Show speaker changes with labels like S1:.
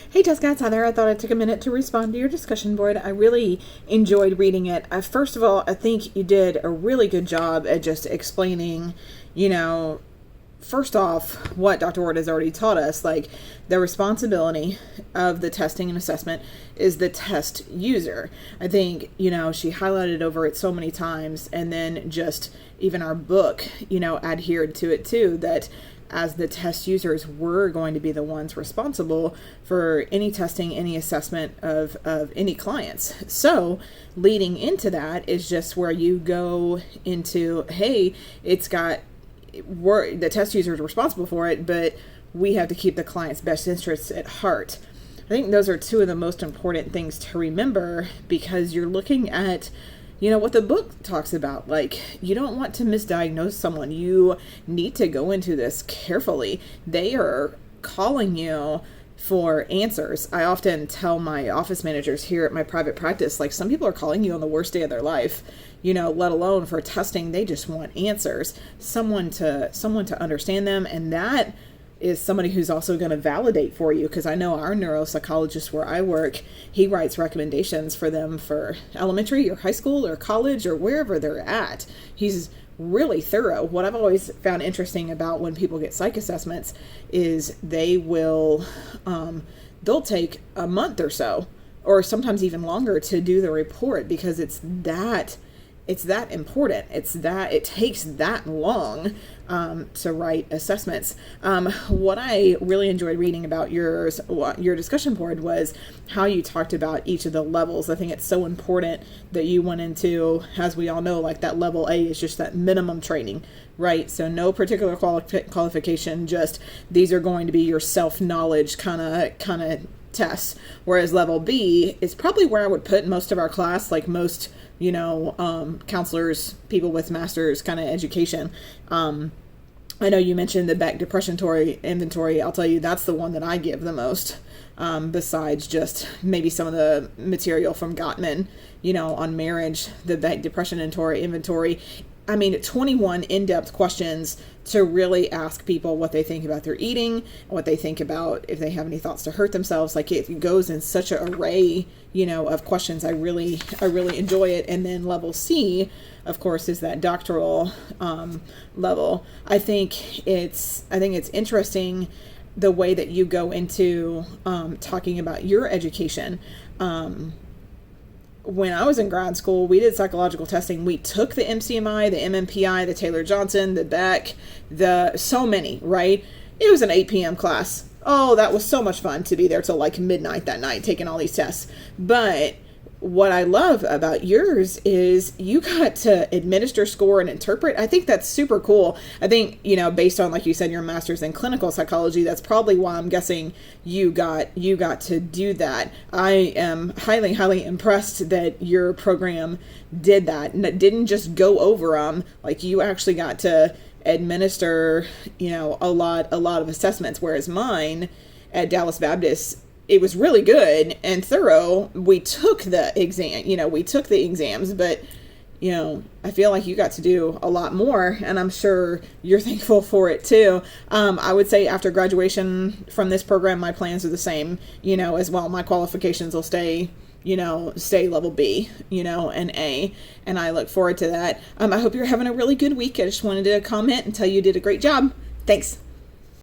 S1: Hey Jessica, it's Heather. I thought I'd take a minute to respond to your discussion board. I really enjoyed reading it. First of all, I think you did a really good job at just explaining, you know, first off, what Dr. Ward has already taught us, like the responsibility of the testing and assessment is the test user. I think, she highlighted over it so many times, and then just even our book, adhered to it too, that as the test users, we're going to be the ones responsible for any testing, any assessment of any clients. So leading into that is just where you go into, hey, the test user is responsible for it, but we have to keep the client's best interests at heart. I think those are two of the most important things to remember, because you're looking at what the book talks about. Like, you don't want to misdiagnose someone. You need to go into this carefully. They are calling you for answers. I often tell my office managers here at my private practice, like, some people are calling you on the worst day of their life, let alone for testing. They just want answers, someone to understand them. And that is somebody who's also going to validate for you, because I know our neuropsychologist where I work, he writes recommendations for them for elementary or high school or college or wherever they're at. He's really thorough. What I've always found interesting about when people get psych assessments is they'll take a month or so, or sometimes even longer, to do the report, because it's that important. It takes that long to write assessments. What I really enjoyed reading about your discussion board was how you talked about each of the levels. I think it's so important that you went into, as we all know, like that level A is just that minimum training, right? So no particular qualification, just these are going to be your self-knowledge kind of tests. Whereas level B is probably where I would put most of our class, like most counselors, people with master's kind of education. I know you mentioned the Beck Depression Inventory. I'll tell you, that's the one that I give the most, besides just maybe some of the material from Gottman, on marriage. The Beck Depression Inventory. 21 in-depth questions to really ask people what they think about their eating, what they think about if they have any thoughts to hurt themselves. Like, it goes in such an array, of questions. I really enjoy it. And then level C, of course, is that doctoral level. I think it's interesting the way that you go into talking about your education. When I was in grad school, we did psychological testing. We took the MCMI, the MMPI, the Taylor-Johnson, the Beck, so many, right? It was an 8 p.m. class. Oh, that was so much fun to be there till like midnight that night, taking all these tests. But what I love about yours is you got to administer, score, and interpret. I think that's super cool. I think, based on, like you said, your master's in clinical psychology, that's probably why I'm guessing you got to do that. I am highly, highly impressed that your program did that, and it didn't just go over them. Like, you actually got to administer, a lot of assessments, whereas mine at Dallas Baptist, it was really good and thorough. We took the exams, but, I feel like you got to do a lot more, and I'm sure you're thankful for it too. I would say after graduation from this program, my plans are the same, as well. My qualifications will stay level B, and A, and I look forward to that. I hope you're having a really good week. I just wanted to comment and tell you did a great job. Thanks.